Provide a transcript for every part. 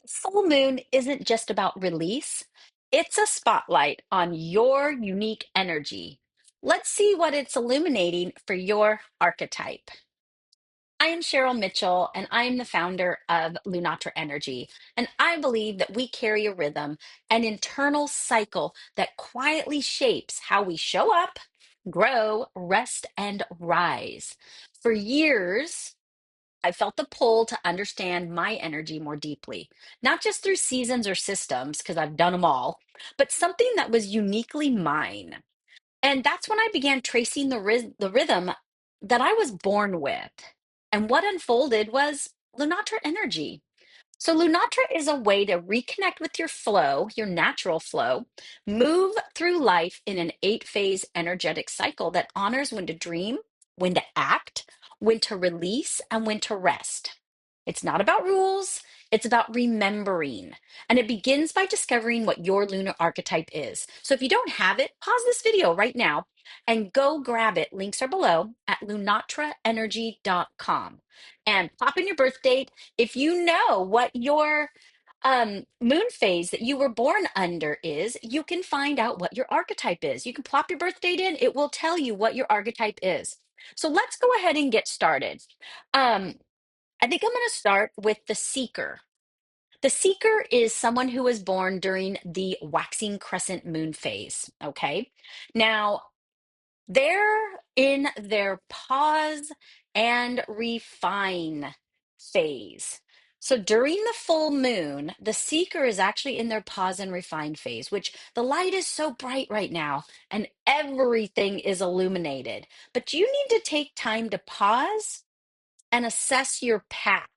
Full moon isn't just about release, it's a spotlight on your unique energy. Let's see what it's illuminating for your archetype. I am Cheryl Mitchell, and I am the founder of Lunatra Energy. And I believe that we carry a rhythm, an internal cycle that quietly shapes how we show up, grow, rest, and rise. For years, I felt the pull to understand my energy more deeply, not just through seasons or systems, because I've done them all, but something that was uniquely mine. And that's when I began tracing the rhythm that I was born with. And what unfolded was Lunatra Energy. So, Lunatra is a way to reconnect with your flow, your natural flow, move through life in an 8 phase energetic cycle that honors when to dream, when to act, when to release, and when to rest. It's not about rules, it's about remembering. And it begins by discovering what your lunar archetype is. So, if you don't have it, pause this video right now and go grab it. Links are below at lunatraenergy.com. And pop in your birth date if you know what your moon phase that you were born under is, you can find out what your archetype is. You can plop your birth date in, it will tell you what your archetype is. So let's go ahead and get started. Um, I think I'm going to start with the seeker. The seeker is someone who was born during the waxing crescent moon phase. Okay. Now, they're in their pause and refine phase. So during the full moon, the seeker is actually in their pause and refine phase, which the light is so bright right now and everything is illuminated. But you need to take time to pause and assess your path.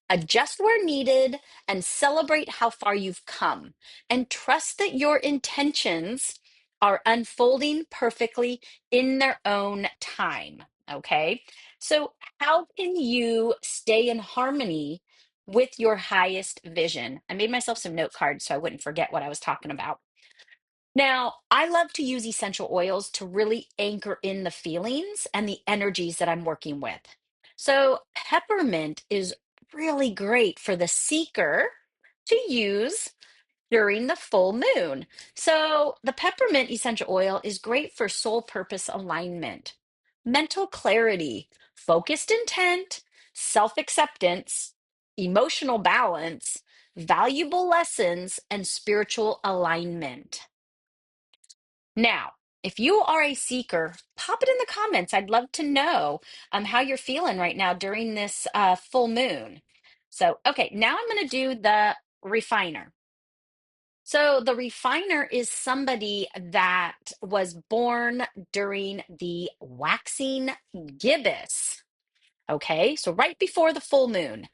Adjust where needed and celebrate how far you've come. And trust that your intentions are unfolding perfectly in their own time. Okay. So, how can you stay in harmony with your highest vision? I made myself some note cards so I wouldn't forget what I was talking about. Now, I love to use essential oils to really anchor in the feelings and the energies that I'm working with. So, peppermint is really great for the seeker to use during the full moon. So, the peppermint essential oil is great for soul purpose alignment, mental clarity, focused intent, self acceptance, emotional balance, valuable lessons, and spiritual alignment. Now, if you are a seeker, pop it in the comments. I'd love to know how you're feeling right now during this full moon. So, okay, now I'm going to do the refiner. So, the refiner is somebody that was born during the waxing gibbous. Okay, so right before the full moon.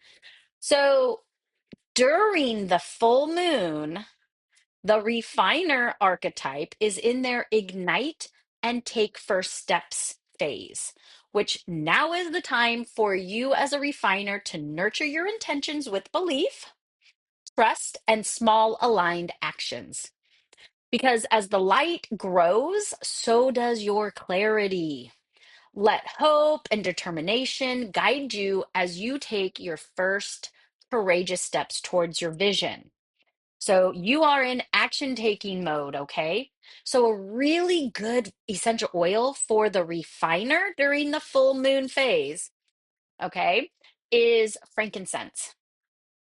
So, during the full moon, the refiner archetype is in their ignite and take first steps phase, which now is the time for you as a refiner to nurture your intentions with belief, trust, and small aligned actions. Because as the light grows, so does your clarity. Let hope and determination guide you as you take your first courageous steps towards your vision. So you are in action taking mode, okay? So a really good essential oil for the refiner during the full moon phase, okay, is frankincense.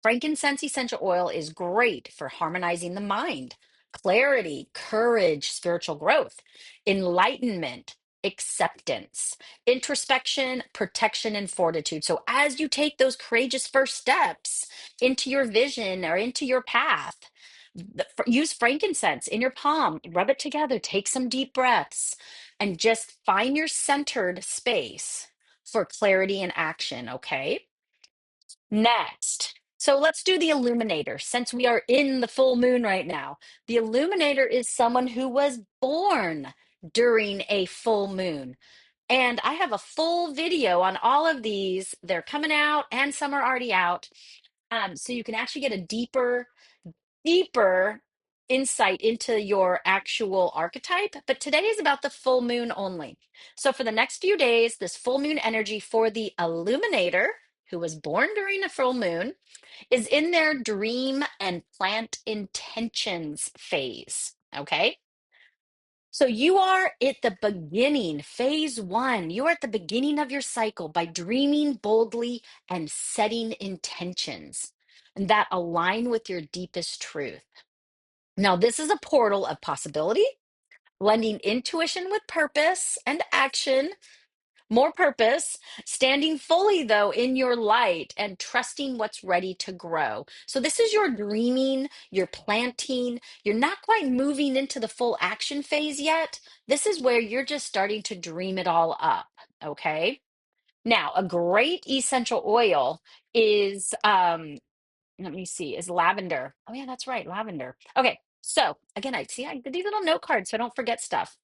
Frankincense essential oil is great for harmonizing the mind, clarity, courage, spiritual growth, enlightenment, acceptance, introspection, protection, and fortitude. So, as you take those courageous first steps into your vision or into your path, use frankincense in your palm, rub it together, take some deep breaths, and just find your centered space for clarity and action, okay? Next. So let's do the illuminator since we are in the full moon right now. The illuminator is someone who was born during a full moon. And I have a full video on all of these. They're coming out and some are already out. So you can actually get a deeper insight into your actual archetype. But today is about the full moon only. So for the next few days, this full moon energy for the illuminator, who was born during a full moon is in their dream and plant intentions phase. Okay. So you are at the beginning, phase one. You are at the beginning of your cycle by dreaming boldly and setting intentions that align with your deepest truth. Now, this is a portal of possibility, blending intuition with purpose and action, more purpose, standing fully, though, in your light and trusting what's ready to grow. So, this is your dreaming, your planting. You're not quite moving into the full action phase yet. This is where you're just starting to dream it all up. Okay. Now, a great essential oil is, let me see, is lavender. Oh, yeah, that's right, lavender. Okay. So, again, I did these little note cards so I don't forget stuff.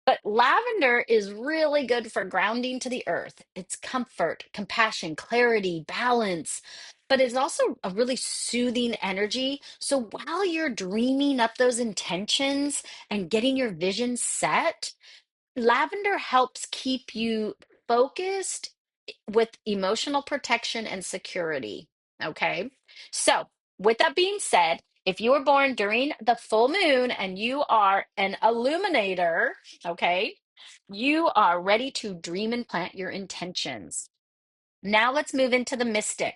But lavender is really good for grounding to the earth. It's comfort, compassion, clarity, balance, but it's also a really soothing energy. So while you're dreaming up those intentions and getting your vision set, lavender helps keep you focused with emotional protection and security. Okay. So, with that being said, if you were born during the full moon and you are an illuminator, okay, you are ready to dream and plant your intentions. Now, let's move into the mystic.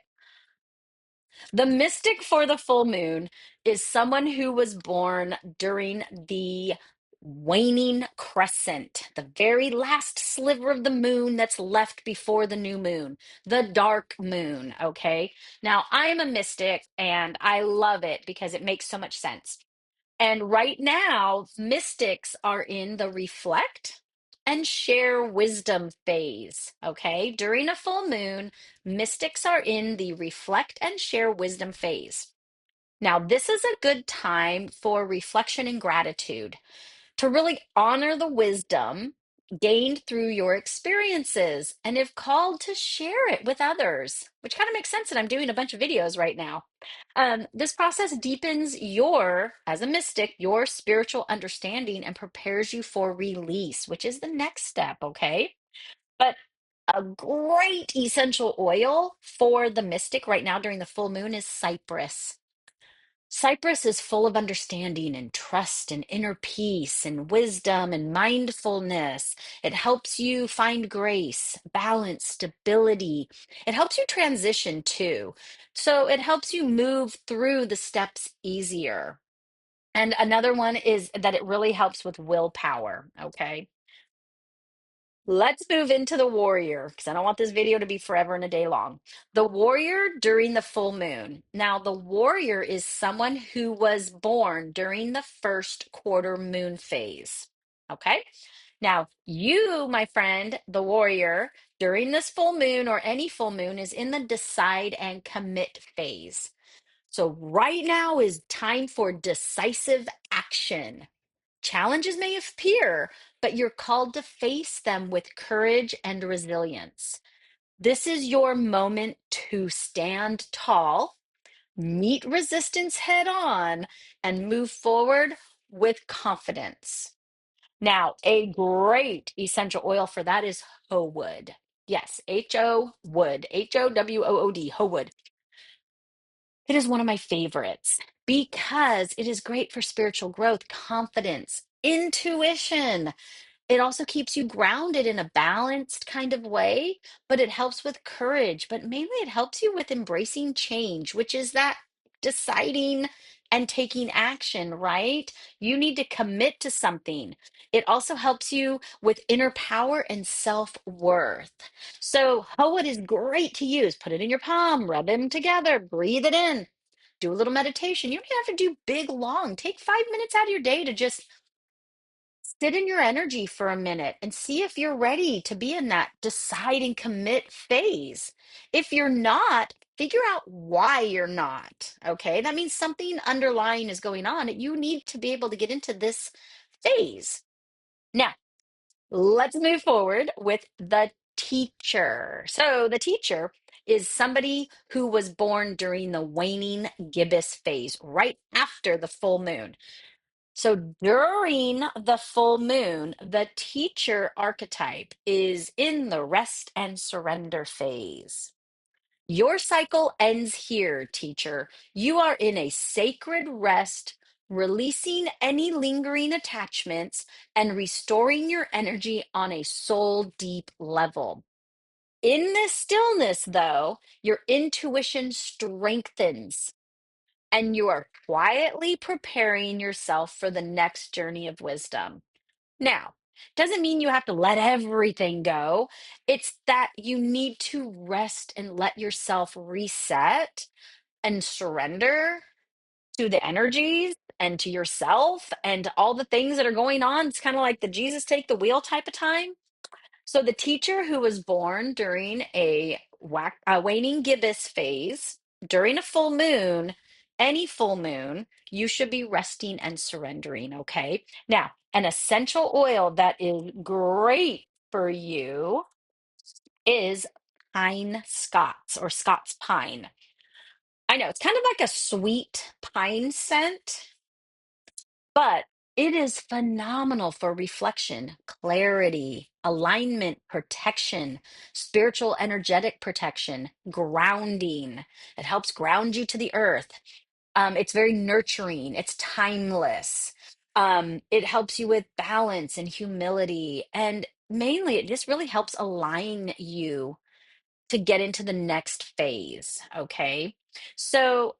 The mystic for the full moon is someone who was born during the waning crescent, the very last sliver of the moon that's left before the new moon, the dark moon. Okay. Now, I'm a mystic and I love it because it makes so much sense. And right now, mystics are in the reflect and share wisdom phase. Okay. During a full moon, mystics are in the reflect and share wisdom phase. Now, this is a good time for reflection and gratitude to really honor the wisdom gained through your experiences and if called to share it with others, which kind of makes sense that I'm doing a bunch of videos right now. This process deepens as a mystic, your spiritual understanding and prepares you for release, which is the next step, okay? But a great essential oil for the mystic right now during the full moon is cypress. Cyprus is full of understanding and trust and inner peace and wisdom and mindfulness. It helps you find grace, balance, stability. It helps you transition too. So it helps you move through the steps easier. And another one is that it really helps with willpower. Okay. Let's move into the warrior because I don't want this video to be forever and a day long. The warrior during the full moon. Now, the warrior is someone who was born during the first quarter moon phase. Okay. Now, you, my friend, the warrior, during this full moon or any full moon is in the decide and commit phase. So, right now is time for decisive action. Challenges may appear, but you're called to face them with courage and resilience. This is your moment to stand tall, meet resistance head on, and move forward with confidence. Now, a great essential oil for that is Ho wood. Yes, Ho wood, Howood, Ho wood. It is one of my favorites because it is great for spiritual growth, confidence, intuition. It also keeps you grounded in a balanced kind of way, but it helps with courage. But mainly, it helps you with embracing change, which is that deciding and taking action, right? You need to commit to something. It also helps you with inner power and self worth. So, Howood is great to use. Put it in your palm, rub them together, breathe it in, do a little meditation. You don't have to do big, long. Take 5 minutes out of your day to just sit in your energy for a minute and see if you're ready to be in that decide and commit phase. If you're not, figure out why you're not. Okay. That means something underlying is going on. You need to be able to get into this phase. Now, let's move forward with the teacher. So, the teacher is somebody who was born during the waning gibbous phase, right after the full moon. So during the full moon, the teacher archetype is in the rest and surrender phase. Your cycle ends here, teacher. You are in a sacred rest, releasing any lingering attachments and restoring your energy on a soul deep level. In this stillness, though, your intuition strengthens and you are quietly preparing yourself for the next journey of wisdom. Now, doesn't mean you have to let everything go. It's that you need to rest and let yourself reset and surrender to the energies and to yourself and all the things that are going on. It's kind of like the Jesus take the wheel type of time. So the teacher who was born during a waning gibbous phase, during a full moon, any full moon, you should be resting and surrendering, okay? Now, an essential oil that is great for you is pine Scots or Scots pine. I know it's kind of like a sweet pine scent, but it is phenomenal for reflection, clarity, alignment, protection, spiritual energetic protection, grounding. It helps ground you to the earth. It's very nurturing, it's timeless. It helps you with balance and humility. And mainly, it just really helps align you to get into the next phase. Okay. So,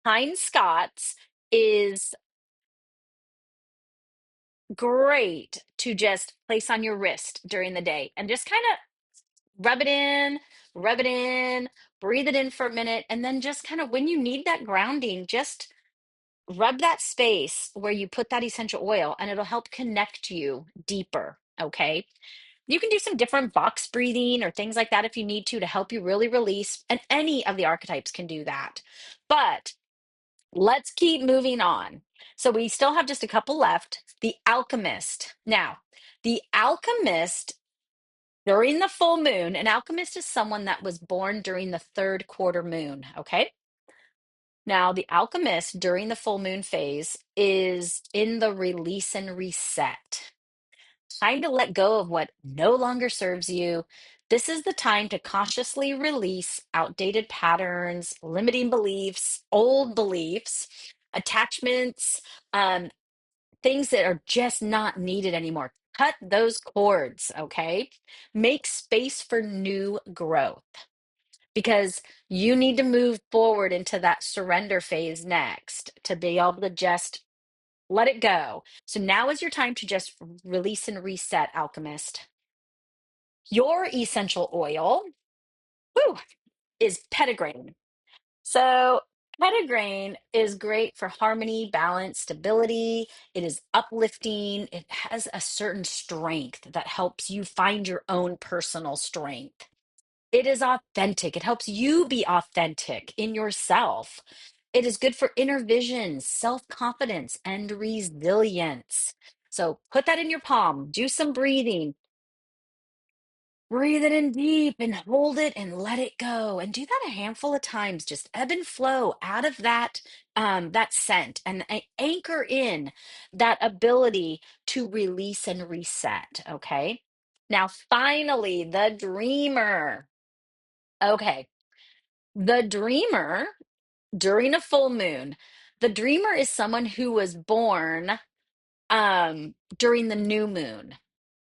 Pine Scots is great to just place on your wrist during the day and just kind of rub it in, breathe it in for a minute, and then just kind of when you need that grounding, just rub that space where you put that essential oil and it'll help connect you deeper. Okay. You can do some different box breathing or things like that if you need to help you really release, and any of the archetypes can do that. But let's keep moving on. So we still have just a couple left. The alchemist. Now, the alchemist during the full moon, an alchemist is someone that was born during the third quarter moon. Okay. Now, the alchemist during the full moon phase is in the release and reset. Time to let go of what no longer serves you. This is the time to cautiously release outdated patterns, limiting beliefs, old beliefs, attachments, um, things that are just not needed anymore. Cut those cords, okay? Make space for new growth because you need to move forward into that surrender phase next to be able to just let it go. So now is your time to just release and reset, alchemist. Your essential oil, whew, is petitgrain. So petitgrain is great for harmony, balance, stability. It is uplifting. It has a certain strength that helps you find your own personal strength. It is authentic. It helps you be authentic in yourself. It is good for inner vision, self confidence, and resilience. So put that in your palm, do some breathing, breathe it in deep and hold it and let it go. And do that a handful of times. Just ebb and flow out of that scent and anchor in that ability to release and reset. Okay. Now, finally, the dreamer. Okay. The dreamer during a full moon, the dreamer is someone who was born during the new moon.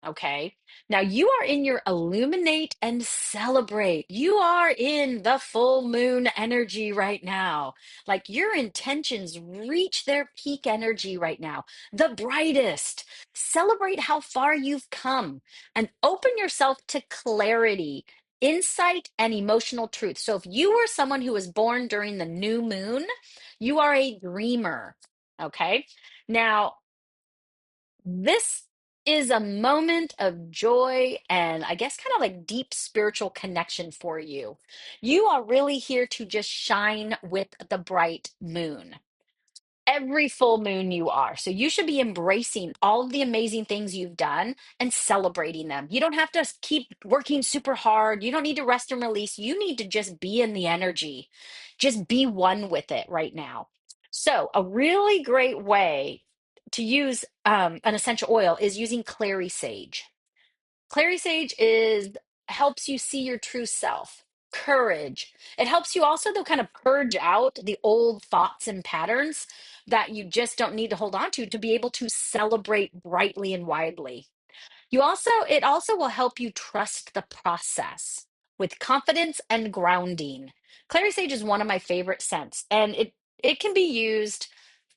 Okay. Now you are in your illuminate and celebrate. You are in the full moon energy right now. Like your intentions reach their peak energy right now, the brightest. Celebrate how far you've come and open yourself to clarity, insight, and emotional truth. So if you were someone who was born during the new moon, you are a dreamer. Okay. Now, this is a moment of joy and I guess kind of like deep spiritual connection for you. You are really here to just shine with the bright moon. Every full moon you are. So you should be embracing all of the amazing things you've done and celebrating them. You don't have to keep working super hard. You don't need to rest and release. You need to just be in the energy. Just be one with it right now. So, a really great way to use an essential oil is using clary sage. Clary sage is helps you see your true self. courage. It helps you also, though, kind of purge out the old thoughts and patterns that you just don't need to hold on to be able to celebrate brightly and widely. It also will help you trust the process with confidence and grounding. Clary Sage is one of my favorite scents, and it can be used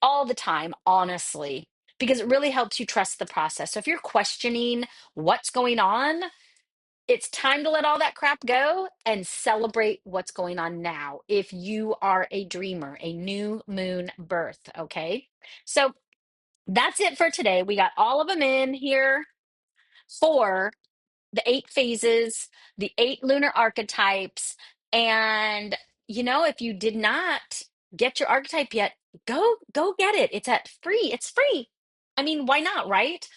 all the time, honestly, because it really helps you trust the process. So if you're questioning what's going on, it's time to let all that crap go and celebrate what's going on now. If you are a dreamer, a new moon birth, okay? So that's it for today. We got all of them in here for the 8 phases, the 8 lunar archetypes. And if you did not get your archetype yet, go get it. It's free. I mean, why not, right?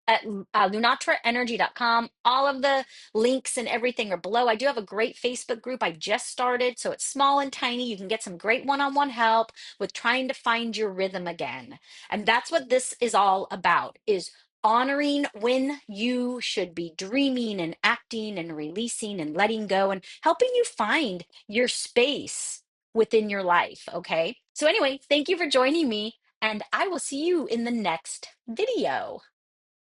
At lunatraenergy.com. All of the links and everything are below. I do have a great Facebook group I just started, so it's small and tiny. You can get some great one-on-one help with trying to find your rhythm again. And that's what this is all about, is honoring when you should be dreaming and acting and releasing and letting go and helping you find your space within your life, okay? So anyway, thank you for joining me, and I will see you in the next video.